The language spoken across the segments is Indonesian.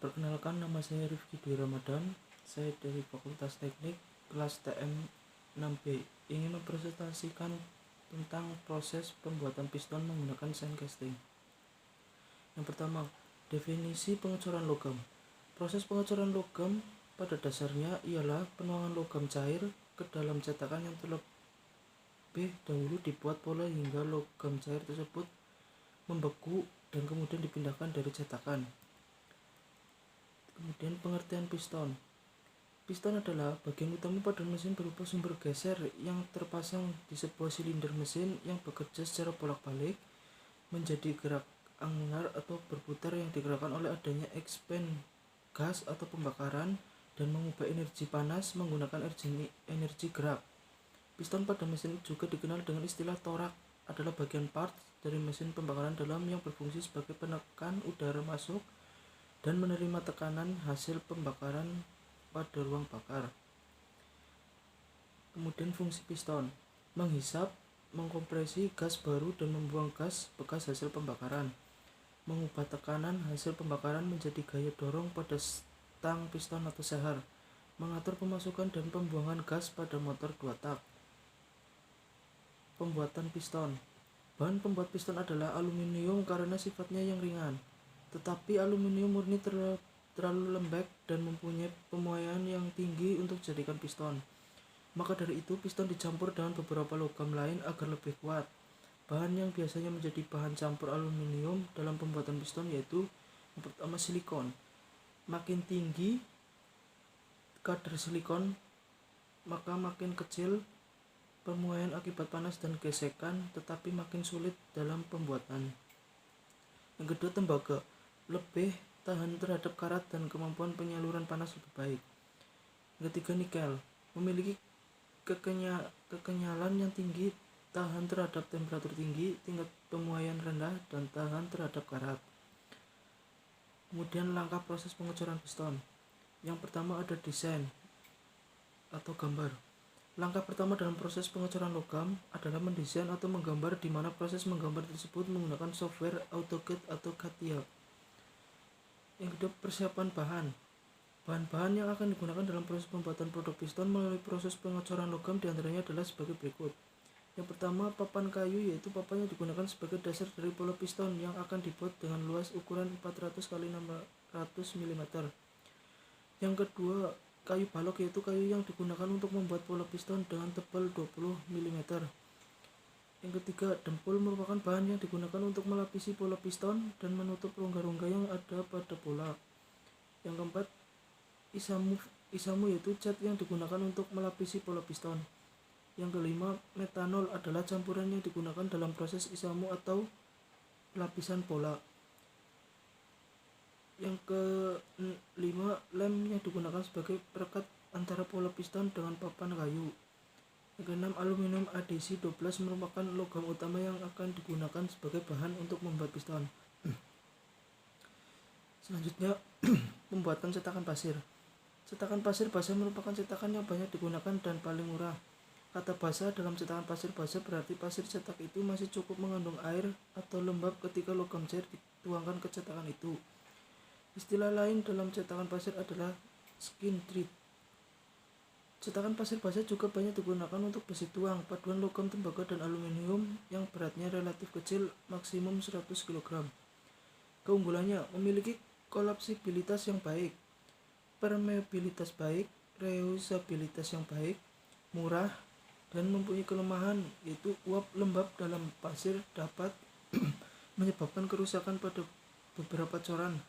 Perkenalkan, nama saya Rifki Dwi Ramadan. Saya dari Fakultas Teknik kelas TM 6B. Ingin mempresentasikan tentang proses pembuatan piston menggunakan sand casting. Yang pertama, definisi pengecoran logam. Proses pengecoran logam pada dasarnya ialah penuangan logam cair ke dalam cetakan yang terlebih dahulu dibuat pola hingga logam cair tersebut membeku dan kemudian dipindahkan dari cetakan. Kemudian pengertian piston. Piston adalah bagian utama pada mesin berupa sumber geser yang terpasang di sebuah silinder mesin yang bekerja secara bolak-balik menjadi gerak angular atau berputar yang digerakkan oleh adanya expand gas atau pembakaran dan mengubah energi panas menggunakan energi gerak. Piston pada mesin juga dikenal dengan istilah torak, adalah bagian part dari mesin pembakaran dalam yang berfungsi sebagai penekan udara masuk dan menerima tekanan hasil pembakaran pada ruang bakar. Kemudian fungsi piston, menghisap, mengkompresi gas baru dan membuang gas bekas hasil pembakaran, mengubah tekanan hasil pembakaran menjadi gaya dorong pada stang piston atau seher, mengatur pemasukan dan pembuangan gas pada motor 2 tak. Pembuatan piston. Bahan pembuat piston adalah aluminium karena sifatnya yang ringan, tetapi aluminium murni terlalu lembek dan mempunyai pemuaian yang tinggi untuk dijadikan piston. Maka dari itu, piston dicampur dengan beberapa logam lain agar lebih kuat. Bahan yang biasanya menjadi bahan campur aluminium dalam pembuatan piston yaitu yang pertama silikon. Makin tinggi kadar silikon, maka makin kecil pemuaian akibat panas dan gesekan, tetapi makin sulit dalam pembuatan. Yang kedua, tembaga, lebih tahan terhadap karat dan kemampuan penyaluran panas lebih baik. Yang ketiga, nikel, memiliki kekenyalan yang tinggi, tahan terhadap temperatur tinggi, tingkat pemuaian rendah, dan tahan terhadap karat. Kemudian langkah proses pengecoran piston. Yang pertama ada desain atau gambar. Langkah pertama dalam proses pengecoran logam adalah mendesain atau menggambar, di mana proses menggambar tersebut menggunakan software AutoCAD atau CATIA. Yang kedua, persiapan bahan. Bahan-bahan yang akan digunakan dalam proses pembuatan produk piston melalui proses pengecoran logam diantaranya adalah sebagai berikut. Yang pertama, papan kayu, yaitu papan yang digunakan sebagai dasar dari pola piston yang akan dibuat dengan luas ukuran 400 x 600 mm. Yang kedua, kayu balok, yaitu kayu yang digunakan untuk membuat pola piston dengan tebal 20 mm. Yang ketiga, dempul merupakan bahan yang digunakan untuk melapisi pola piston dan menutup rongga-rongga yang ada pada pola. Yang keempat, isamu yaitu cat yang digunakan untuk melapisi pola piston. Yang kelima, metanol adalah campuran yang digunakan dalam proses isamu atau lapisan pola. Yang kelima, lem yang digunakan sebagai perekat antara pola piston dengan papan kayu. Yang keenam, aluminium adhesi 12 merupakan logam utama yang akan digunakan sebagai bahan untuk membuat piston. Selanjutnya, pembuatan cetakan pasir. Cetakan pasir basa merupakan cetakan yang banyak digunakan dan paling murah. Kata basa dalam cetakan pasir basa berarti pasir cetak itu masih cukup mengandung air atau lembab ketika logam cair dituangkan ke cetakan itu. Istilah lain dalam cetakan pasir adalah skin treat. Cetakan pasir basa juga banyak digunakan untuk besi tuang, paduan logam, tembaga, dan aluminium yang beratnya relatif kecil, maksimum 100 kg. Keunggulannya, memiliki kolapsibilitas yang baik, permeabilitas baik, reusabilitas yang baik, murah, dan mempunyai kelemahan yaitu uap lembab dalam pasir dapat menyebabkan kerusakan pada beberapa coran,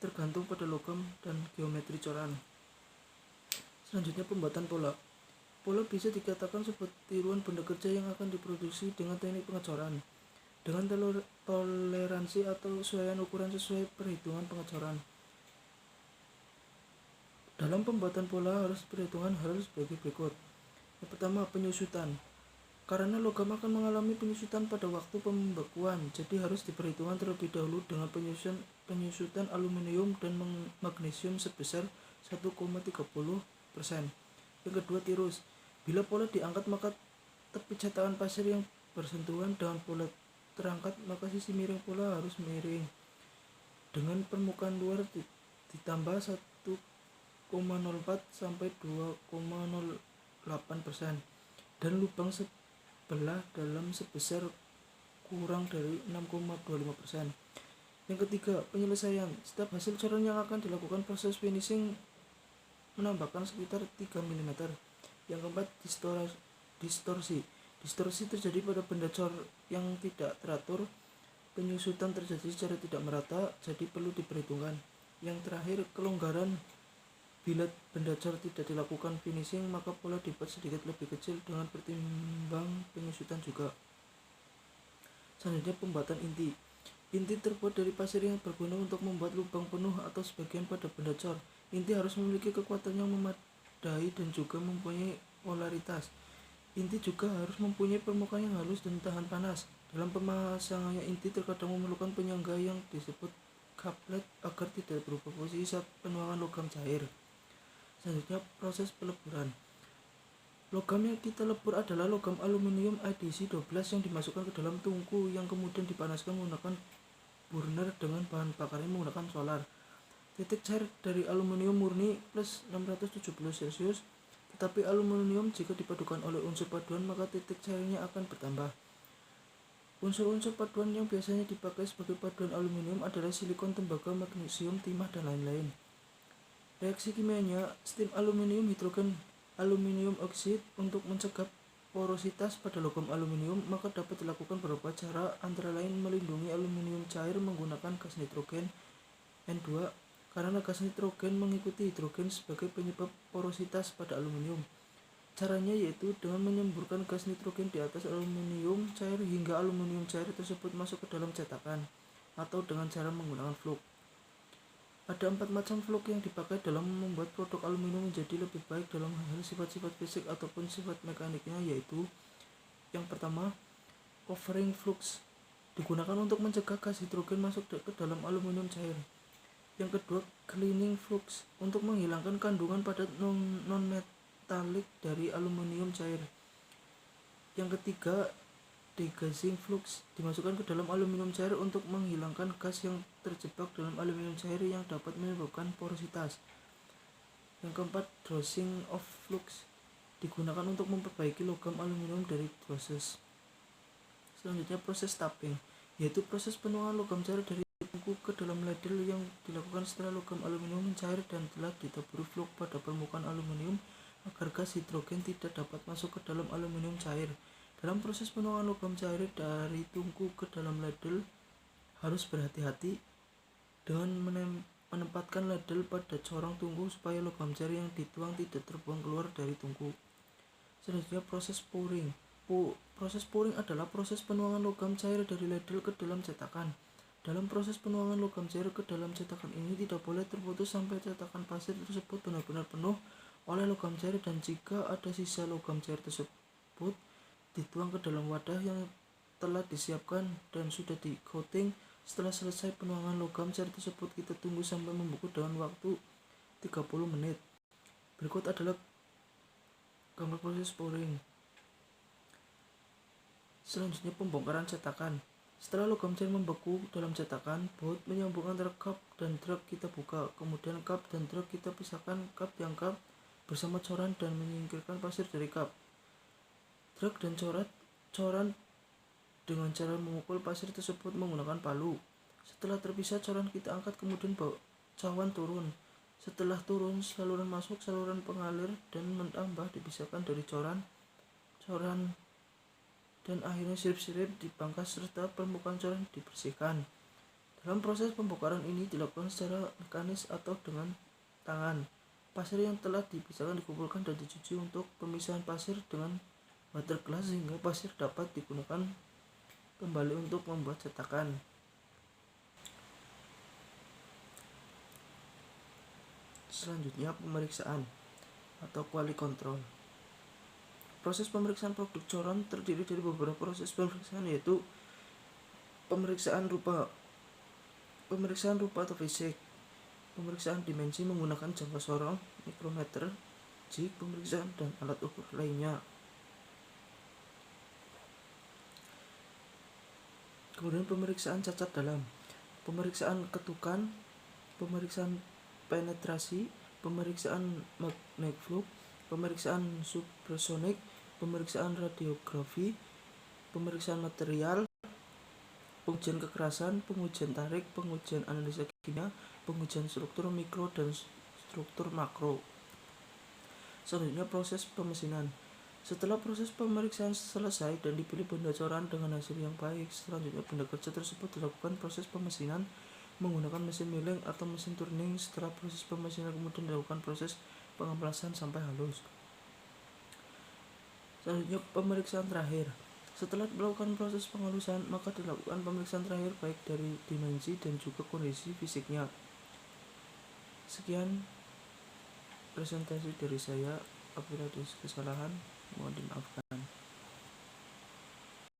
tergantung pada logam dan geometri coran. Selanjutnya, pembuatan pola. Pola bisa dikatakan seperti tiruan benda kerja yang akan diproduksi dengan teknik pengecoran, dengan toleransi atau sesuaian ukuran sesuai perhitungan pengecoran. Dalam pembuatan pola harus perhitungan harus sebagai berikut. Yang pertama, penyusutan. Karena logam akan mengalami penyusutan pada waktu pembekuan, jadi harus diperhitungkan terlebih dahulu dengan penyusutan aluminium dan magnesium sebesar 1,30%. Yang kedua, tirus. Bila pola diangkat, maka tepi cetakan pasir yang bersentuhan dengan pola terangkat, maka sisi miring pola harus miring dengan permukaan luar ditambah 1,04 sampai 2,08% dan lubang sebelah dalam sebesar kurang dari 6,25%. Yang ketiga, penyelesaian. Setiap hasil coran yang akan dilakukan proses finishing menambahkan sekitar 3 mm. Yang keempat, distorsi. Distorsi terjadi pada benda cor yang tidak teratur. Penyusutan terjadi secara tidak merata, jadi perlu diperhitungkan. Yang terakhir, kelonggaran. Bila benda cor tidak dilakukan finishing, maka pola dibuat sedikit lebih kecil dengan pertimbang penyusutan juga. Selanjutnya, pembuatan inti. Inti terbuat dari pasir yang berguna untuk membuat lubang penuh atau sebagian pada benda cor. Inti harus memiliki kekuatan yang memadai dan juga mempunyai polaritas. Inti juga harus mempunyai permukaan yang halus dan tahan panas. Dalam pemasangannya, inti terkadang memerlukan penyangga yang disebut couplet agar tidak berubah posisi saat penuangan logam cair. Selanjutnya, proses peleburan. Logam yang kita lebur adalah logam aluminium IDC-12 yang dimasukkan ke dalam tungku yang kemudian dipanaskan menggunakan burner dengan bahan bakarnya menggunakan solar. Titik cair dari aluminium murni plus 670 Celcius, tetapi aluminium jika dipadukan oleh unsur paduan maka titik cairnya akan bertambah. Unsur-unsur paduan yang biasanya dipakai sebagai paduan aluminium adalah silikon, tembaga, magnesium, timah, dan lain-lain. Reaksi kimianya, steam aluminium hidrogen aluminium oxide untuk mencegah porositas pada logam aluminium, maka dapat dilakukan beberapa cara, antara lain melindungi aluminium cair menggunakan gas nitrogen N2 karena gas nitrogen mengikuti hidrogen sebagai penyebab porositas pada aluminium. Caranya yaitu dengan menyemburkan gas nitrogen di atas aluminium cair hingga aluminium cair tersebut masuk ke dalam cetakan, atau dengan cara menggunakan flux. Ada 4 macam flux yang dipakai dalam membuat produk aluminium menjadi lebih baik dalam hal sifat-sifat fisik ataupun sifat mekaniknya, yaitu yang pertama, covering flux, digunakan untuk mencegah gas hidrogen masuk ke dalam aluminium cair. Yang kedua, cleaning flux, untuk menghilangkan kandungan padat non-metalik dari aluminium cair. Yang ketiga, degassing flux, dimasukkan ke dalam aluminium cair untuk menghilangkan gas yang terjebak dalam aluminium cair yang dapat menyebabkan porositas. Yang keempat, dosing of flux, digunakan untuk memperbaiki logam aluminium dari proses. Selanjutnya, proses tapping, yaitu proses penuangan logam cair dari tungku ke dalam ladle yang dilakukan setelah logam aluminium mencair dan telah ditaburi flux pada permukaan aluminium agar gas hidrogen tidak dapat masuk ke dalam aluminium cair. Dalam proses penuangan logam cair dari tungku ke dalam ladle, harus berhati-hati dengan menempatkan ladle pada corong tungku supaya logam cair yang dituang tidak terbuang keluar dari tungku. Selanjutnya, proses pouring. Proses pouring adalah proses penuangan logam cair dari ladle ke dalam cetakan. Dalam proses penuangan logam cair ke dalam cetakan ini tidak boleh terputus sampai cetakan pasir tersebut benar-benar penuh oleh logam cair, dan jika ada sisa logam cair tersebut dituang ke dalam wadah yang telah disiapkan dan sudah di-coating. Setelah selesai penuangan logam cair tersebut, kita tunggu sampai membeku dengan waktu 30 menit. Berikut adalah gambar proses pouring. Selanjutnya, pembongkaran cetakan. Setelah logam cair membeku dalam cetakan, baut menyambung antara cup dan drum kita buka. Kemudian cup dan drum kita pisahkan, cup diangkat bersama coran dan menyingkirkan pasir dari cup. Drum dan coran dengan cara memukul pasir tersebut menggunakan palu. Setelah terpisah, coran kita angkat, kemudian cawan turun. Setelah turun, saluran masuk, saluran pengalir dan menambah dipisahkan dari coran, dan akhirnya sirip-sirip dipangkas serta permukaan coran dibersihkan. Dalam proses pembongkaran ini dilakukan secara mekanis atau dengan tangan. Pasir yang telah dipisahkan dikumpulkan dan dicuci untuk pemisahan pasir dengan water glass sehingga pasir dapat digunakan kembali untuk membuat cetakan. Selanjutnya, pemeriksaan atau quality control. Proses pemeriksaan produk coran terdiri dari beberapa proses pemeriksaan, yaitu pemeriksaan rupa atau fisik, pemeriksaan dimensi menggunakan jangka sorong, mikrometer, jig, pemeriksaan dan alat ukur lainnya. Kemudian pemeriksaan cacat dalam, pemeriksaan ketukan, pemeriksaan penetrasi, pemeriksaan magnetic flux, pemeriksaan supersonik, pemeriksaan radiografi, pemeriksaan material, pengujian kekerasan, pengujian tarik, pengujian analisa kimia, pengujian struktur mikro dan struktur makro. Selanjutnya proses pemesinan. Setelah proses pemeriksaan selesai dan dipilih benda coran dengan hasil yang baik, selanjutnya benda kerja tersebut dilakukan proses pemesinan menggunakan mesin milling atau mesin turning. Setelah proses pemesinan kemudian dilakukan proses pengampelasan sampai halus. Selanjutnya pemeriksaan terakhir. Setelah dilakukan proses penghalusan, maka dilakukan pemeriksaan terakhir baik dari dimensi dan juga kondisi fisiknya. Sekian presentasi dari saya. Apabila ada kesalahan, mohon dimaafkan.